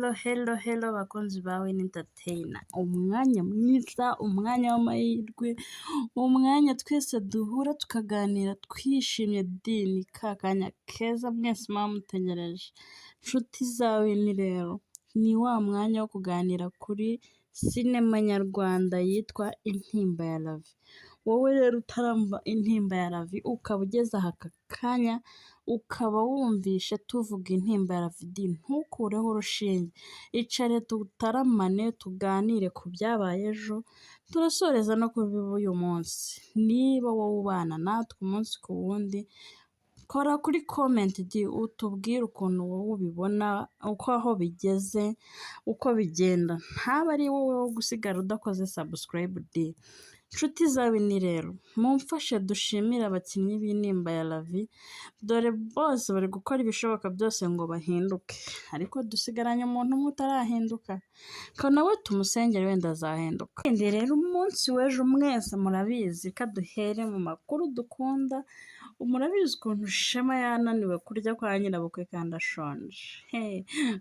Hello bakunzi bawe n'entertainer, umwanya mwiza, umwanya w'amahirwe, umwanya twese duhura tukaganira twishimye ni ka kanya keza mwese muba mutegereje. Nshuti zawe ni rero, ni wa mwanya wo kuganira kuri sinema nyarwanda yitwa Intimba ya Ravi. Wowe rero utarumva Intimba ya Ravi ukaba ugeze aha aka kanya ukaba wumvishe tuvuga Intimba ya Ravi, ntukureho urushinge, icare tutaramane tuganire ku byabaye ejo, turasoreza no kuri uyu munsi. Niba wowe ubana natwe umunsi ku wundi, kora kuri comment utubwire ukuntu wowe ubibona, uko aho bigeze, uko bigenda. Ntaba ari wowe wo gusigara udakoze subscribe . Nshuti zawe ni rero, mumfashe dushimire abakinnyi b'Intimba ya Ravi, dore bose bari gukora ibishoboka byose ngo bahinduke, ariko dusigaranye umuntu umwe utarahinduka, ko nawe tumusengere wenda azahinduka. Kandi rero umunsi w'ejo mwese murabizi ko duhere mu makuru dukunda, murabizi ukuntu Shema yananiwe kurya kwa nyirabukwe kandi ashonje.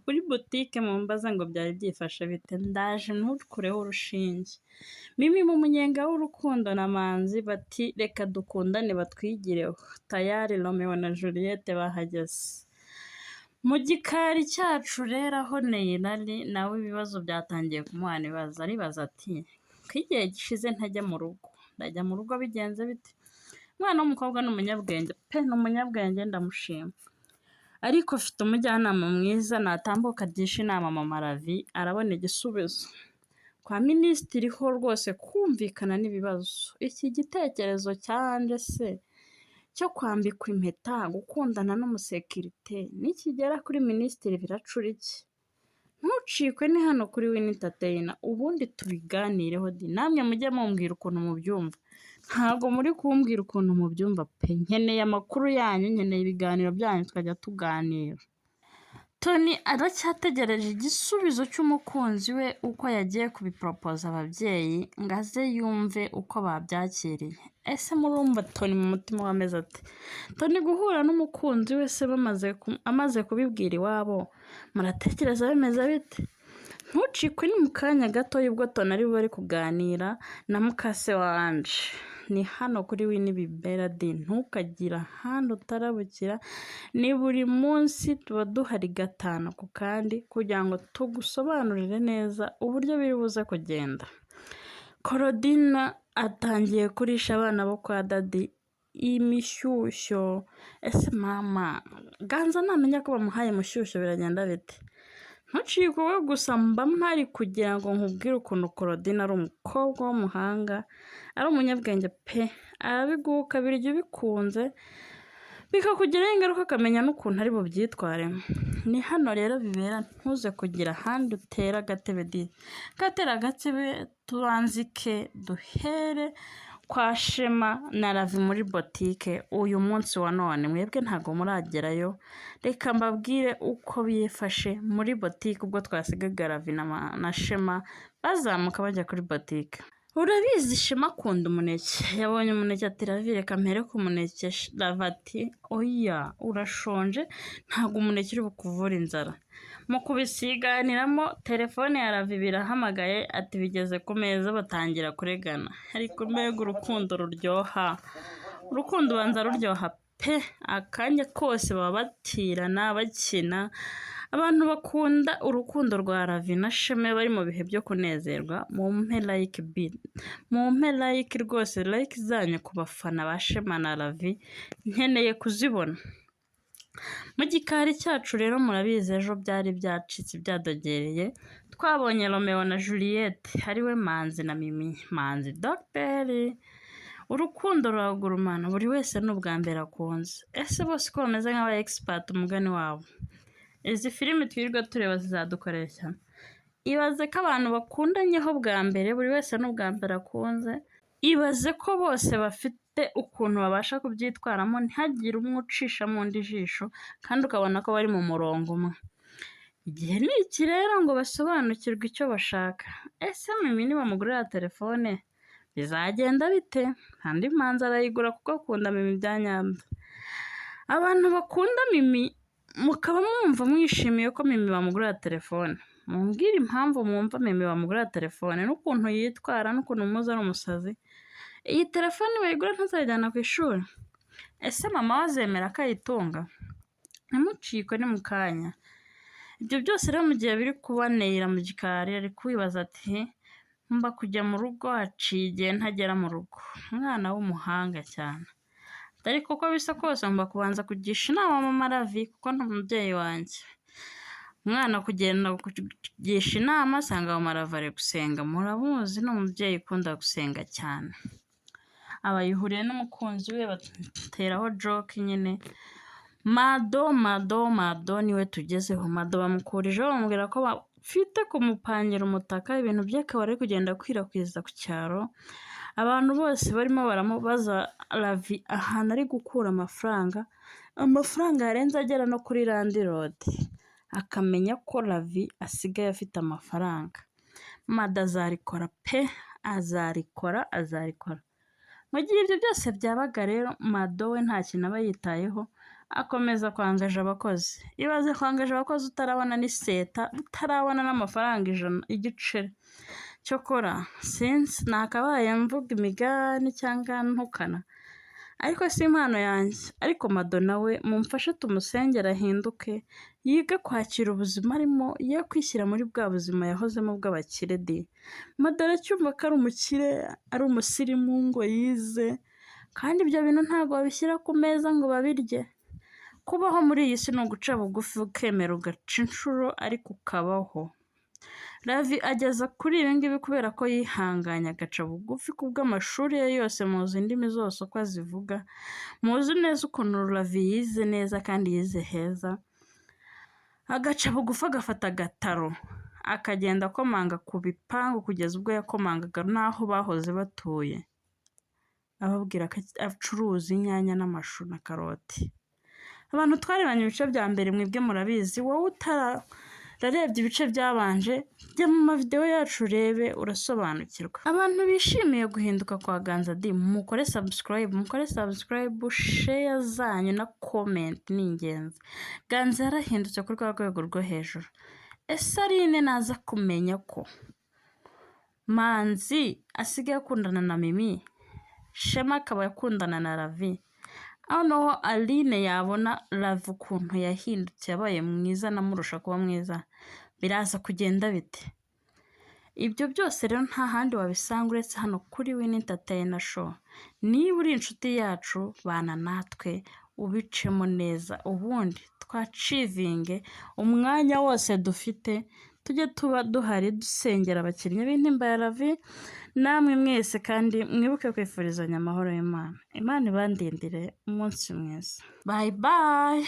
Kuri boutique mumbaza ngo byari byifashe bite, ndaje ntukureho urushinge. Mimi mu munyenga w'urukundo na Manzi bati reka dukundane batwigireho, tayari Romeo na Juliette bahageze. Mu gikari cyacu rero aho Neirali nawe ibibazo byatangiye kumuhana ibibazo, aribaza ati ko igihe gishize ntajya mu rugo, ndajya mu rugo bigenze bite? Umwana w'umukobwa ni umunyabwenge pe, ni umunyabwenge ndamushima, ariko afite umujyanama mwiza, natambuka agisha inama Mama Ravi arabona igisubizo. Kwa minisitiri ho rwose kumvikana n'ibibazo. Iki gitekerezo cyanje se cyo kwambikwa impeta, gukundana n'umusekirite, nikigera kuri minisitiri biracura iki? Ntucikwe ni hano kuri Entertainer, ubundi tubiganireho namwe mujye mumbwira ukuntu mubyumva. Ntago muri kumbwira ukuntu mubyumva pe, nkeneye amakuru yanyu, nkeneye ibiganiro byanyu tukajya tuganira. Tony aracyategereje igisubizo cy'umukunzi we uko yagiye kubipropose ababyeyi ngo aze yumve uko babyakiriye. Ese murumva Tony mu mutima w'ameze ati? Tony guhura n'umukunzi we se amaze kubibwira iwabo, muratekereza bimeze bite? Ntucikwe ni mu kanya gato y'ubwo Tony ari bari kuganira na mukase wanje. Ni hano kuri Winnie Bibera, ntukagira ahandi utarabukira, ni buri munsi tuba duhari gatanu ku kandi kugira ngo tugusobanurire neza uburyo biri buze kugenda. Korodina atangiye kurisha abana bo kwa Dadi imishyushyo. Ese mama Ganza namenya ko bamuhaye mushyushyo biragenda bite? Ntucikwe wowe gusa, mba mpari kugira ngo nkubwire ukuntu Korodina ari umukobwa w'umuhanga, ari umunyabwenge pe, arabiguka biryo bikunze bikakugiraho ingaruka akamenya n'ukuntu ari bubyitwaremo. Ni hano rero bibera, ntuze kugira ahandi utera agatebe gatera agatebe. Turanzike duhere kwa Shema na Ravi muri boutique uyu munsi wa none. Mwebwe ntago muragerayo, reka mbabwire uko bifashe muri boutique ubwo twasigaga Ravi na Shema bazamuka bajya kuri boutique. Urabizi Shema akunda umuneke, yabonye umuneke ati Ravi reka mpere ku muneke. Ravi ati oya urashonje, ntago umuneke uri bukuvura inzara. Mu kubisiganiramo telefone ya Ravi birahamagaye ati bigeze ku meza, batangira kuregana. Ariko mbega urukundo ruryoha, urukundo banza ruryoha pe, akanya kose baba batirana bakina. Abantu bakunda urukundo rwa Ravi na Shema bari mu bihe byo kunezerwa, mumpe like mumpe like rwose, like zanyu ku bafana ba Shema na Ravi nkeneye kuzibona. Mu gikari cyacu rero murabizi ejo byari byacitse byadogereye, twabonye Romeo na Juliette, hariwe Manzi na Mimi. Manzi Dr. Urukundo ruragurumana, buri wese n'ubwa mbere akunze. Ese bose ko bameze nk'aba expert umugani wabo. Izi filime twirirwa tureba zizadukoresha. Ibaze ko abantu bakundanyeho bwa mbere, buri wese n'ubwa mbere akunze. Ibaze ko bose bafite ukuntu babasha kubyitwaramo, ntihagire umwe ucisha mu ndi jisho, kandi ukabona ko bari mu murongo umwe. Igihe ni iki rero ngo basobanukirwe icyo bashaka. Ese Mimi nibamugurira telefone bizagenda bite? Kandi Manzi arayigura kuko akunda Mimi bya nyabyo. Abantu bakunda Mimi mukaba mwumva mwishimiye ko Mimi bamugurira telefone. Mumbwire impamvu mwumva Mimi bamugurira telefone n'ukuntu yitwara n'ukuntu muzi ari umusazi. Iyi telefone bayigura ntazayijyana ku ishuri. Ese mama we azemera ko ayitunga? Ntimucikwe ni mu kanya. Ibyo byose rero mu gihe biri kubaneyira mu gikari ari kwibaza ati mba kujya mu rugo haciye igihe ntagera mu rugo. Umwana w'umuhanga cyane. Ariko uko bisa kose mba kubanza kugisha inama mama Ravi kuko ni umubyeyi wanjye. Umwana kugenda kugisha inama asanga mama Ravi ari gusenga. Muramuzi ni umubyeyi ukunda gusenga cyane. Aba yihuriye n'umukunzi we bateraho joke nyine. Mado niwe tugezeho. Mado bamukurijeho bamubwira ko bafite kumupangira umutaka ibintu bye akaba ari kugenda akwirakwiza ku cyaro. Abantu bose barimo baramubaza Ravi ahantu ari gukura amafaranga yarenze agera no kuri landirodi. Akamenya ko Ravi asigaye afite amafaranga. Mado azarikora pe, azarikora. Mu gihe ibyo byose byabaga rero Mado we nta kintu aba yitayeho, akomeza kwangaje abakozi. Ibaze kwangaje abakozi utarabona n'iseta, utarabona n'amafaranga igiceri. Cyokora since nakabaye mvuga imigani cyangwa ntukana, ariko si impano yanjye. Ariko Mado nawe mumfashe tumusengera ahinduke, yige kwakira ubuzima arimo, ye kwishyira muri bwa buzima yahozemo bw'abakire di. Mado aracyumva ko ari umukire, ari umusirimu ngo yize, kandi ibyo bintu ntabwo babishyira ku meza ngo babirye. Kubaho muri iyi si ni uguca bugufi ukemera ugaca inshuro ariko ukabaho. Ravi ageza kuri ibi ngibi kubera ko yihanganye agaca bugufi kubw'amashuri ye yose, muzi indimi zose uko azivuga, muzi neza ukuntu Ravi yize neza kandi yize heza. Agaca bugufi agafata agataro akagenda akomanga ku bipangu kugeza ubwo yakomangaga n'aho bahoze batuye, ababwira ko acuruza inyanya n'amashu na karoti. Abantu twarebanye ibice bya mbere mwebwe murabizi. Wowe utararebye ibice byabanje, jya mu mavideo yacu urebe urasobanukirwa. Abantu bishimiye guhinduka kwa Ganza D, mukore subscribe, share zanyu na comment ni ingenzi. Ganza yarahindutse kuri rwa rwego rwo hejuru. Ese Aline naza kumenya ko Manzi asigaye akundana na Mimi, Shema akaba yakundana na Ravi, aho noho Aline yabona Ravi ukuntu yahindutse yabaye mwiza namurusha kuba mwiza, biraza kugenda bite? Ibyo byose rero nta handi wabisanga uretse hano kuri Win Entertainer Show. Niba uri inshuti yacu bana natwe ubicemo neza, ubundi twacivinge umwanya wose dufite, tujye tuba duhari dusengera abakinnyi b'intimba ya Ravi. Namwe mwese kandi mwibuke kwifurizanya amahoro y'Imana. Imana ibandindire umunsi mwiza. Bye bye.